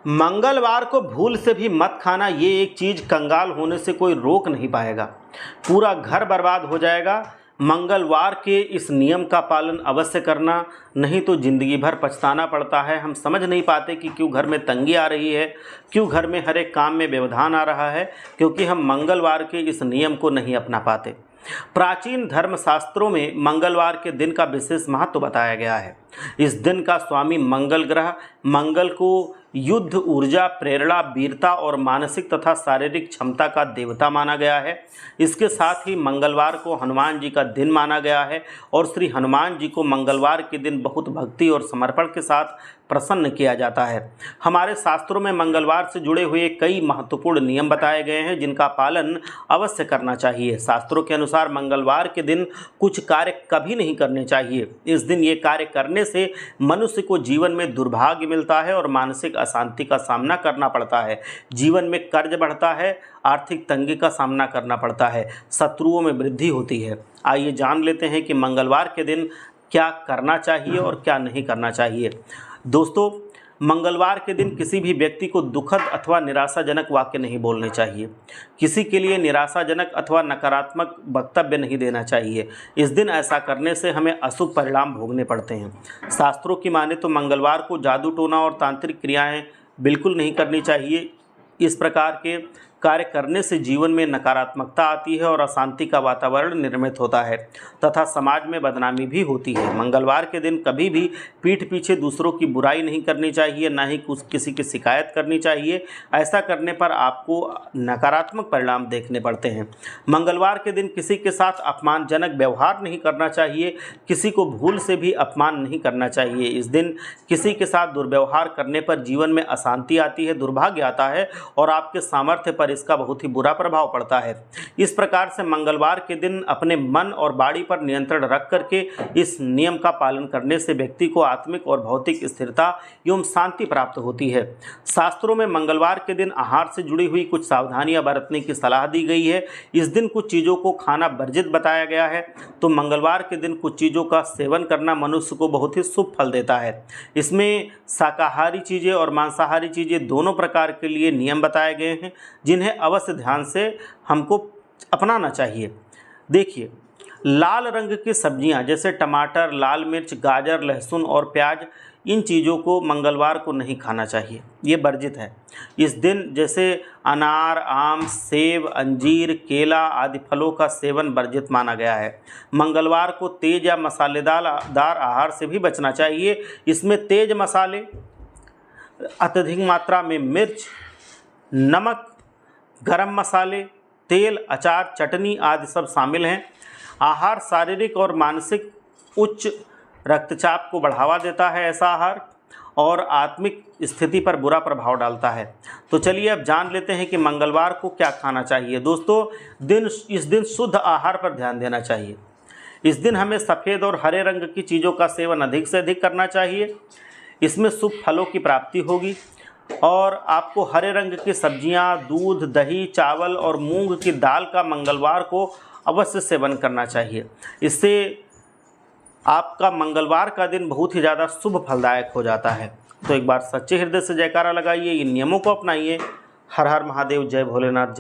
मंगलवार को भूल से भी मत खाना, ये एक चीज़ कंगाल होने से कोई रोक नहीं पाएगा। पूरा घर बर्बाद हो जाएगा। मंगलवार के इस नियम का पालन अवश्य करना, नहीं तो ज़िंदगी भर पछताना पड़ता है। हम समझ नहीं पाते कि क्यों घर में तंगी आ रही है, क्यों घर में हर एक काम में व्यवधान आ रहा है, क्योंकि हम मंगलवार के इस नियम को नहीं अपना पाते। प्राचीन धर्मशास्त्रों में मंगलवार के दिन का विशेष महत्व बताया गया है। इस दिन का स्वामी मंगल ग्रह मंगल को युद्ध, ऊर्जा, प्रेरणा, वीरता और मानसिक तथा शारीरिक क्षमता का देवता माना गया है। इसके साथ ही मंगलवार को हनुमान जी का दिन माना गया है और श्री हनुमान जी को मंगलवार के दिन बहुत भक्ति और समर्पण के साथ प्रसन्न किया जाता है। हमारे शास्त्रों में मंगलवार से जुड़े हुए कई महत्वपूर्ण नियम बताए गए हैं, जिनका पालन अवश्य करना चाहिए। शास्त्रों के अनुसार मंगलवार के दिन कुछ कार्य कभी नहीं करने चाहिए। इस दिन ये कार्य करने से मनुष्य को जीवन में दुर्भाग्य मिलता है और मानसिक अशांति का सामना करना पड़ता है। जीवन में कर्ज बढ़ता है, आर्थिक तंगी का सामना करना पड़ता है, शत्रुओं में वृद्धि होती है। आइए जान लेते हैं कि मंगलवार के दिन क्या करना चाहिए और क्या नहीं करना चाहिए। दोस्तों, मंगलवार के दिन किसी भी व्यक्ति को दुखद अथवा निराशाजनक वाक्य नहीं बोलने चाहिए। किसी के लिए निराशाजनक अथवा नकारात्मक वक्तव्य नहीं देना चाहिए। इस दिन ऐसा करने से हमें अशुभ परिणाम भोगने पड़ते हैं। शास्त्रों की माने तो मंगलवार को जादू टोना और तांत्रिक क्रियाएं बिल्कुल नहीं करनी चाहिए। इस प्रकार के कार्य करने से जीवन में नकारात्मकता आती है और अशांति का वातावरण निर्मित होता है तथा समाज में बदनामी भी होती है। मंगलवार के दिन कभी भी पीठ पीछे दूसरों की बुराई नहीं करनी चाहिए, ना ही किसी की शिकायत करनी चाहिए। ऐसा करने पर आपको नकारात्मक परिणाम देखने पड़ते हैं। मंगलवार के दिन किसी के साथ अपमानजनक व्यवहार नहीं करना चाहिए। किसी को भूल से भी अपमान नहीं करना चाहिए। इस दिन किसी के साथ दुर्व्यवहार करने पर जीवन में अशांति आती है, दुर्भाग्य आता है और आपके सामर्थ्य पर इसका बहुत ही बुरा प्रभाव पड़ता है। इस प्रकार से मंगलवार के दिन अपने मन और वाणी पर नियंत्रण रख करके इस नियम का पालन करने से व्यक्ति को आत्मिक और भौतिक स्थिरता एवं शांति प्राप्त होती है। शास्त्रों में मंगलवार के दिन आहार से जुड़ी हुई कुछ सावधानियां बरतने की सलाह दी गई है। इस दिन कुछ चीज़ों को खाना वर्जित बताया गया है। तो मंगलवार के दिन कुछ चीज़ों का सेवन करना मनुष्य को बहुत ही शुभ फल देता है। इसमें शाकाहारी चीज़ें और मांसाहारी चीज़ें दोनों प्रकार के लिए नियम बताए गए हैं, जिन्हें अवश्य ध्यान से हमको अपनाना चाहिए। देखिए, लाल रंग की सब्जियां जैसे टमाटर, लाल मिर्च, गाजर, लहसुन और प्याज, इन चीज़ों को मंगलवार को नहीं खाना चाहिए, ये वर्जित है। इस दिन जैसे अनार, आम, सेब, अंजीर, केला आदि फलों का सेवन वर्जित माना गया है। मंगलवार को तेज या मसालेदार आहार से भी बचना चाहिए। इसमें तेज मसाले, अत्यधिक मात्रा में मिर्च, नमक, गरम मसाले, तेल, अचार, चटनी आदि सब शामिल हैं। आहार शारीरिक और मानसिक उच्च रक्तचाप को बढ़ावा देता है ऐसा आहार, और आत्मिक स्थिति पर बुरा प्रभाव डालता है। तो चलिए अब जान लेते हैं कि मंगलवार को क्या खाना चाहिए। दोस्तों, इस दिन शुद्ध आहार पर ध्यान देना चाहिए। इस दिन हमें सफ़ेद और हरे रंग की चीज़ों का सेवन अधिक से अधिक करना चाहिए। इसमें शुभ फलों की प्राप्ति होगी और आपको हरे रंग की सब्जियां, दूध, दही, चावल और मूंग की दाल का मंगलवार को अवश्य सेवन करना चाहिए। इससे आपका मंगलवार का दिन बहुत ही ज़्यादा शुभ फलदायक हो जाता है। तो एक बार सच्चे हृदय से जयकारा लगाइए, इन नियमों को अपनाइए। हर हर महादेव, जय भोलेनाथ।